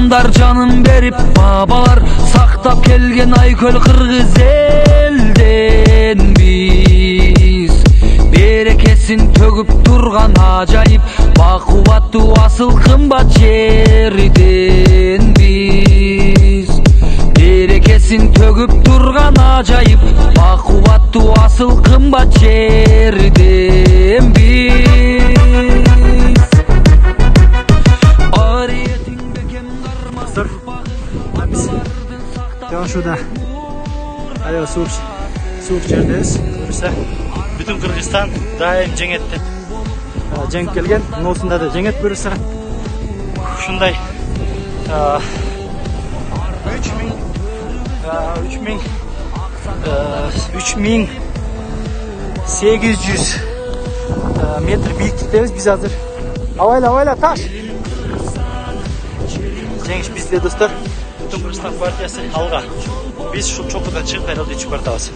Атамдар жанын берип, бабалар сактап келген айкөл кыргыз элден биз. Берекесин төгүп турган ажайып, бакубаттуу асыл кымбат жерден биз. Берекесин төгүп турган ажайып, бакубаттуу асыл кымбат жерден биз. Şurada alo soğuk жердебиz. Көрүсө бүтүн Кыргызстан дайым жеңет деп жеңип келген. Ноосунда да жеңет көрүсө. Ушундай 3800 метр бийиктиктебиз биз азыр. Авайла таш. Жеңиш бизде достор. Бүтүн Кыргызстан партиясы алга. Biz şu çok da çıkıp herhalde çıkartacağız.